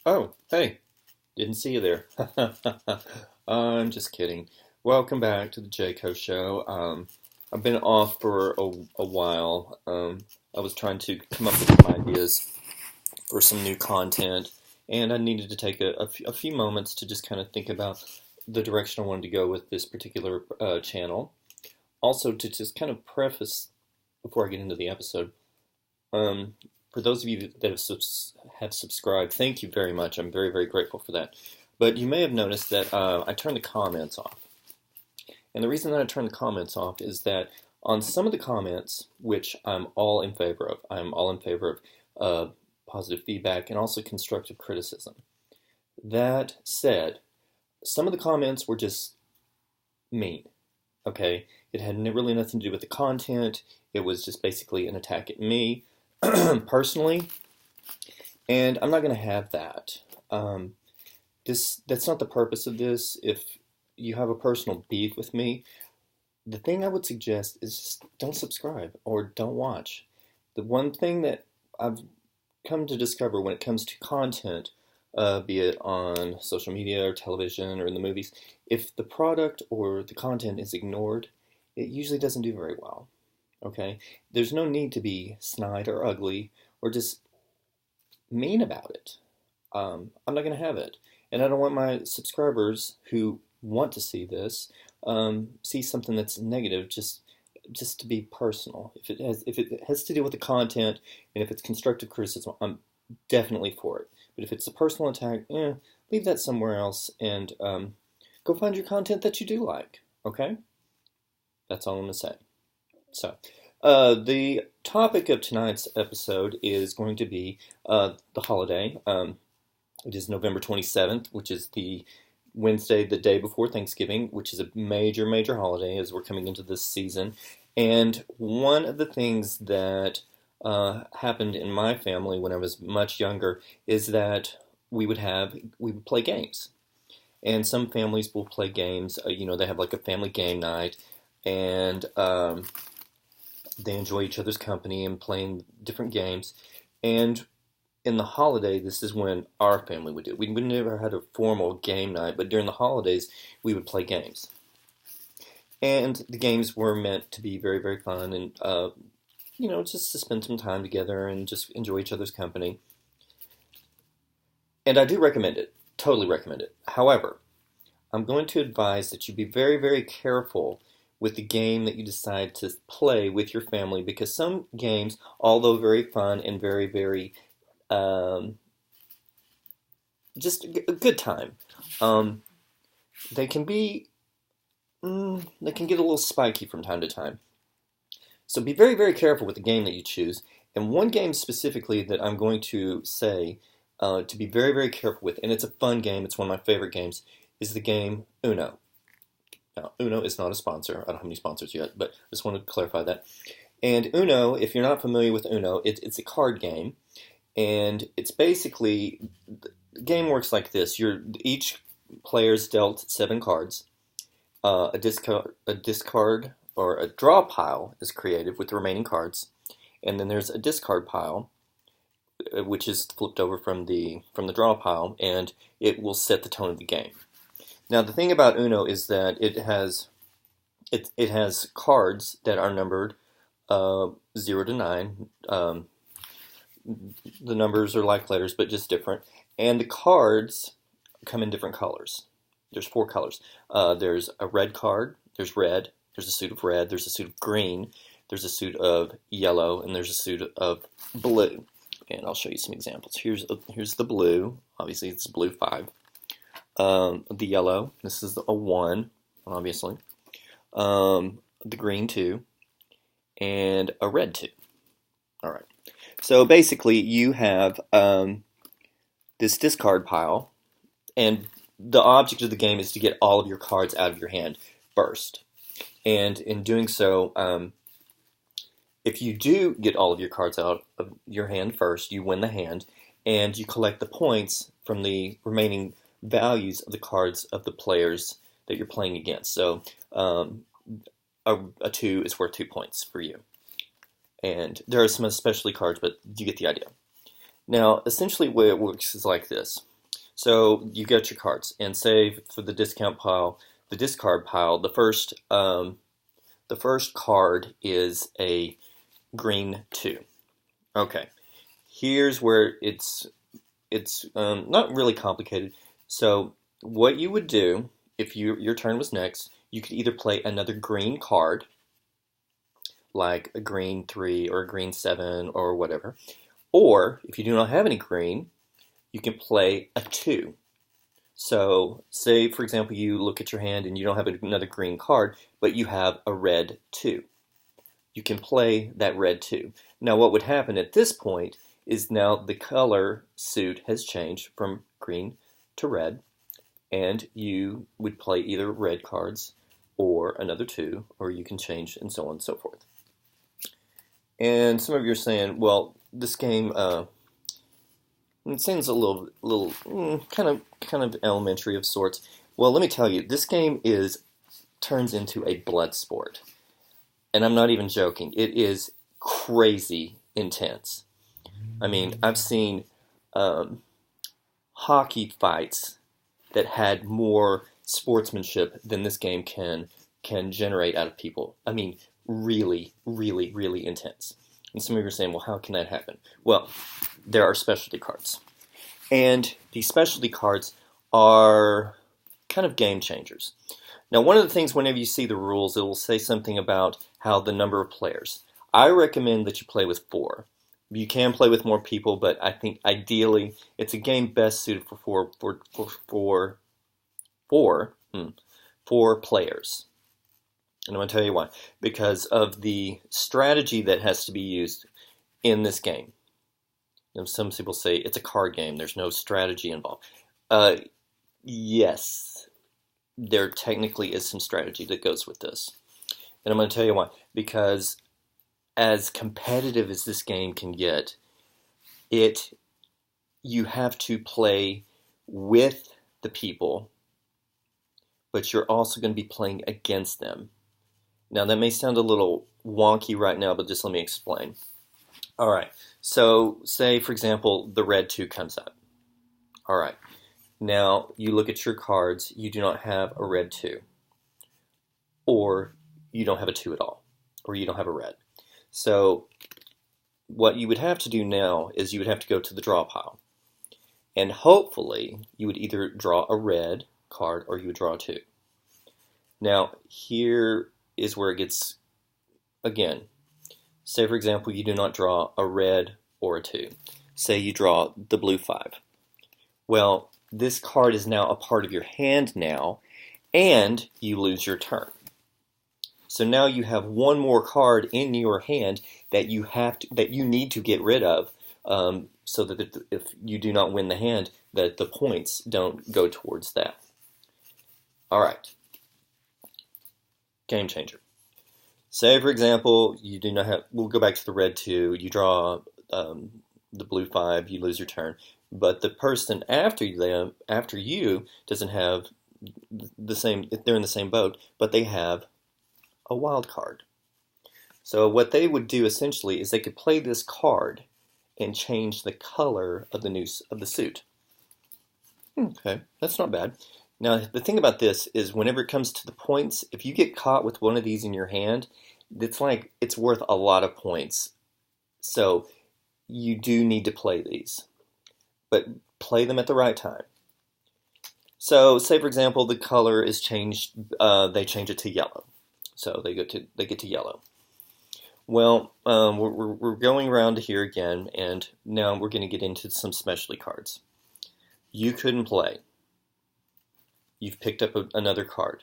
Oh, hey, didn't see you there. I'm just kidding. Welcome back to the Jayco Show. I've been off for a while. I was trying to come up with some ideas for some new content, and I needed to take a few moments to just kind of think about the direction I wanted to go with this particular channel. Also, to just kind of preface before I get into the episode, um, for those of you that have subscribed, thank you very much. I'm very, very grateful for that. But you may have noticed that I turned the comments off. And the reason that I turned the comments off is that on some of the comments, which I'm all in favor of, I'm all in favor of positive feedback and also constructive criticism. That said, some of the comments were just mean, okay? It had really nothing to do with the content. It was just basically an attack at me personally, and I'm not going to have that. Um, that's not the purpose of this. If you have a personal beef with me, the thing I would suggest is just don't subscribe or don't watch. The one thing that I've come to discover when it comes to content, be it on social media or television or in the movies, if the product or the content is ignored, it usually doesn't do very well. Okay? There's no need to be snide or ugly or just mean about it. I'm not going to have it. And I don't want my subscribers who want to see this see something that's negative just to be personal. If it has to do with the content and if it's constructive criticism, I'm definitely for it. But if it's a personal attack, leave that somewhere else and go find your content that you do like. Okay? That's all I'm gonna say. So, the topic of tonight's episode is going to be the holiday. It is November 27th, which is the Wednesday, the day before Thanksgiving, which is a major, major holiday as we're coming into this season. And one of the things that happened in my family when I was much younger is that we would play games. And some families will play games. They have like a family game night, and they enjoy each other's company and playing different games. And in the holiday, this is when our family would do it. We never had a formal game night, but during the holidays, we would play games. And the games were meant to be very, very fun and, just to spend some time together and just enjoy each other's company. And I do recommend it, totally recommend it. However, I'm going to advise that you be very, very careful with the game that you decide to play with your family because some games, although very fun and very, very um, just a good time. Um, they can be, they can get a little spiky from time to time. So be very, very careful with the game that you choose. And one game specifically that I'm going to say to be very, very careful with, and it's a fun game, it's one of my favorite games, is the game Uno. Now, Uno is not a sponsor. I don't have any sponsors yet, but I just want to clarify that. And Uno, if you're not familiar with Uno, it's a card game, and it's basically the game works like this: each player's dealt 7 cards. A discard or a draw pile is created with the remaining cards, and then there's a discard pile, which is flipped over from the draw pile, and it will set the tone of the game. Now, the thing about Uno is that it has cards that are numbered 0 to 9. The numbers are like letters, but just different. And the cards come in different colors. There's 4 colors. There's a red card. There's red. There's a suit of red. There's a suit of green. There's a suit of yellow, and there's a suit of blue. And I'll show you some examples. Here's the blue. Obviously, it's blue 5. The yellow. This is a 1, obviously. The green 2, and a red 2. All right. So basically, you have this discard pile, and the object of the game is to get all of your cards out of your hand first. And in doing so, if you do get all of your cards out of your hand first, you win the hand, and you collect the points from the remaining values of the cards of the players that you're playing against. So a 2 is worth 2 points for you. And there are some specialty cards, but you get the idea. Now, essentially, the way it works is like this. So you got your cards, and say for the discount pile, the discard pile, the first card is a green 2. Okay, here's where it's not really complicated. So what you would do if your turn was next, you could either play another green card, like a green 3 or a green 7 or whatever, or if you do not have any green, you can play a 2. So say, for example, you look at your hand and you don't have another green card, but you have a red 2. You can play that red 2. Now what would happen at this point is now the color suit has changed from green to red, and you would play either red cards or another 2, or you can change and so on and so forth. And some of you are saying, well, this game it seems a little kind of elementary of sorts. Well, let me tell you, this game turns into a blood sport, and I'm not even joking. It is crazy intense. I mean, I've seen hockey fights that had more sportsmanship than this game can generate out of people. I mean, really, really, really intense. And some of you are saying, well, how can that happen? Well, there are specialty cards. And these specialty cards are kind of game changers. Now, one of the things whenever you see the rules, it will say something about how the number of players. I recommend that you play with 4. You can play with more people, but I think ideally it's a game best suited for four players. And I'm going to tell you why. Because of the strategy that has to be used in this game. And some people say it's a card game. There's no strategy involved. Yes, there technically is some strategy that goes with this. And I'm going to tell you why. Because as competitive as this game can get, you have to play with the people, but you're also going to be playing against them. Now, that may sound a little wonky right now, but just let me explain. All right, so say, for example, the red 2 comes up. All right, now you look at your cards, you do not have a red 2, or you don't have a 2 at all, or you don't have a red. So what you would have to do now is you would have to go to the draw pile. And hopefully you would either draw a red card or you would draw a 2. Now here is where it gets, again, say for example you do not draw a red or a 2. Say you draw the blue 5. Well, this card is now a part of your hand now, and you lose your turn. So now you have one more card in your hand that you need to get rid of, so that if you do not win the hand, that the points don't go towards that. All right, game changer. Say for example you do not have. We'll go back to the red 2. You draw the blue 5. You lose your turn, but the person after you doesn't have the same. They're in the same boat, but they have a wild card. So what they would do essentially is they could play this card and change the color of the suit. Okay, that's not bad. Now the thing about this is whenever it comes to the points, if you get caught with one of these in your hand, it's worth a lot of points. So you do need to play these, but play them at the right time. So say for example the color is changed, they change it to yellow. So they get to yellow. Well, we're going around here again, and now we're going to get into some specialty cards. You couldn't play. You've picked up another card.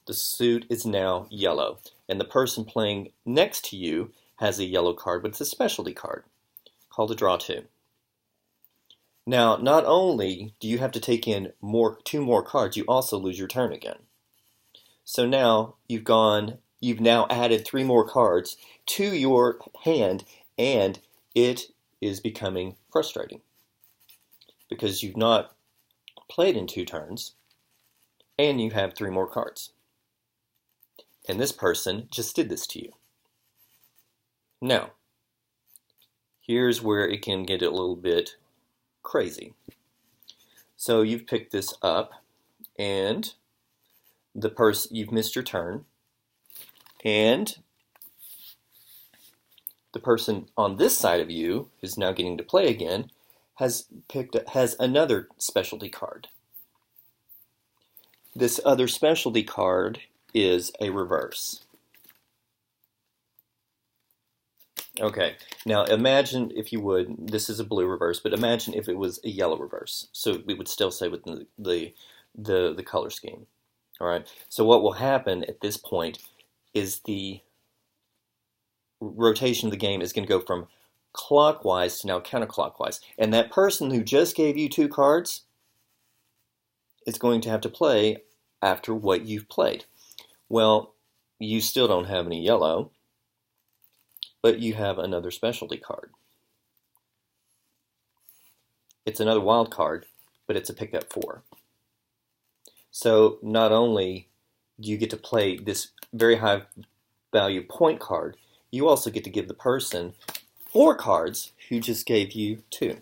The suit is now yellow, and the person playing next to you has a yellow card, but it's a specialty card called a draw 2. Now, not only do you have to take in 2 more cards, you also lose your turn again. So now you've now added 3 more cards to your hand, and it is becoming frustrating because you've not played in 2 turns and you have 3 more cards. And this person just did this to you. Now, here's where it can get a little bit crazy. So you've picked this up, and you've missed your turn, and the person on this side of you, who's now getting to play again, has another specialty card. This other specialty card is a reverse. Okay, now imagine, if you would, this is a blue reverse, but imagine if it was a yellow reverse. So we would still say within the color scheme. All right, so what will happen at this point is the rotation of the game is going to go from clockwise to now counterclockwise. And that person who just gave you 2 cards is going to have to play after what you've played. Well, you still don't have any yellow, but you have another specialty card. It's another wild card, but it's a pickup 4. So not only do you get to play this very high value point card, you also get to give the person 4 cards who just gave you 2.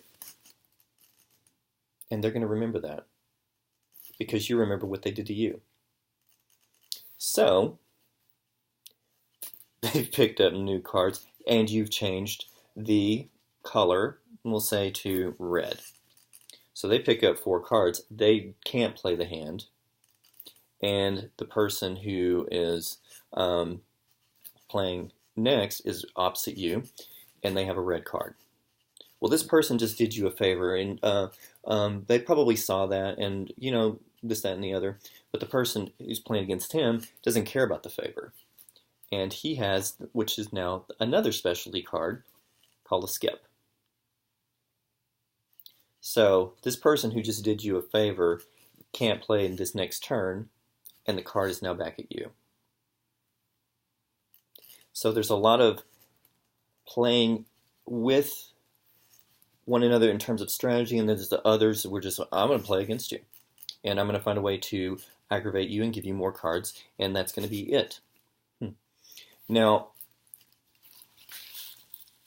And they're going to remember that because you remember what they did to you. So they've picked up new cards, and you've changed the color, we'll say, to red. So they pick up 4 cards. They can't play the hand. And the person who is playing next is opposite you, and they have a red card. Well, this person just did you a favor, and they probably saw that, and this, that, and the other. But the person who's playing against him doesn't care about the favor. And he has, which is now another specialty card called a skip. So this person who just did you a favor can't play in this next turn, and the card is now back at you. So there's a lot of playing with one another in terms of strategy, and then there's the others that I'm going to play against you. And I'm going to find a way to aggravate you and give you more cards, and that's going to be it. Now,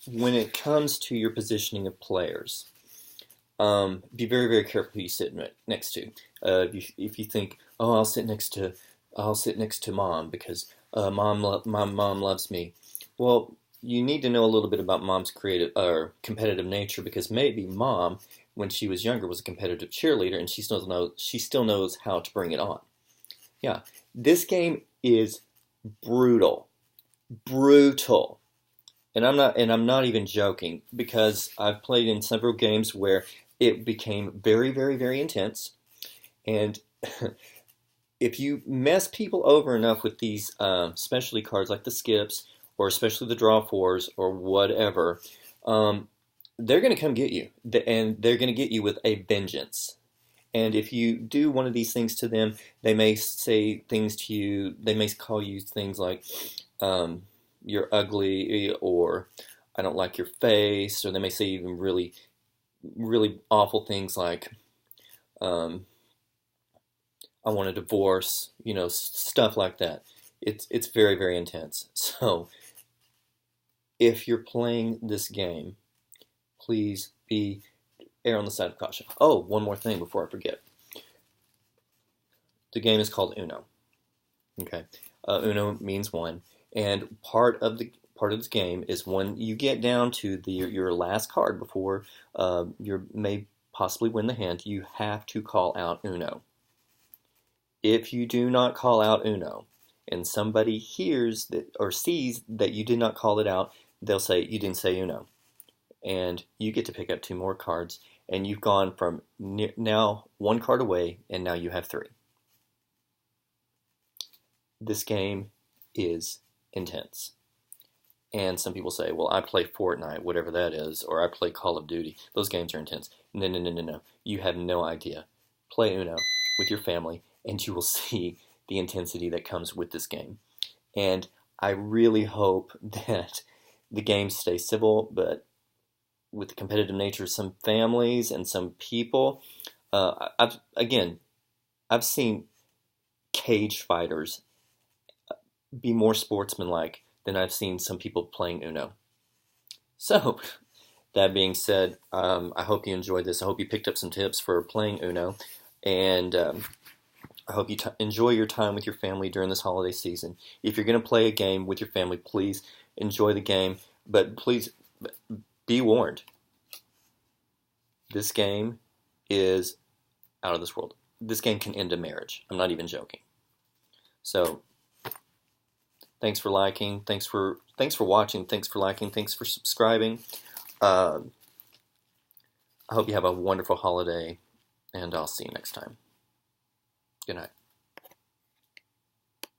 when it comes to your positioning of players, be very, very careful who you sit next to. If you think, oh, I'll sit next to mom because my mom loves me. Well, you need to know a little bit about mom's competitive nature, because maybe mom, when she was younger, was a competitive cheerleader, and she still knows how to bring it on. Yeah, this game is brutal. And I'm not even joking, because I've played in several games where it became very, very, very intense. And if you mess people over enough with these specialty cards like the skips, or especially the draw 4s or whatever, they're going to come get you, and they're going to get you with a vengeance. And if you do one of these things to them, they may say things to you. They may call you things like, you're ugly, or I don't like your face, or they may say even really, really awful things like, I want a divorce, stuff like that. It's very, very intense. So if you're playing this game, please err on the side of caution. Oh, one more thing before I forget. The game is called Uno. Okay, Uno means 1, and part of this game is when you get down to your last card before you may possibly win the hand, you have to call out Uno. If you do not call out Uno, and somebody hears that or sees that you did not call it out, they'll say you didn't say Uno, and you get to pick up 2 more cards, and you've gone from now 1 card away, and now you have 3. This game is intense. And some people say, well, I play Fortnite, whatever that is, or I play Call of Duty. Those games are intense. No. You have no idea. Play Uno with your family, and you will see the intensity that comes with this game. And I really hope that the game stays civil, but with the competitive nature of some families and some people, I've seen cage fighters be more sportsmanlike than I've seen some people playing Uno. So, That being said, I hope you enjoyed this. I hope you picked up some tips for playing Uno, and I hope you enjoy your time with your family during this holiday season. If you're going to play a game with your family, please enjoy the game, but please be warned. This game is out of this world. This game can end a marriage. I'm not even joking. So, thanks for liking. Thanks for watching. Thanks for liking. Thanks for subscribing. I hope you have a wonderful holiday, and I'll see you next time. Good night.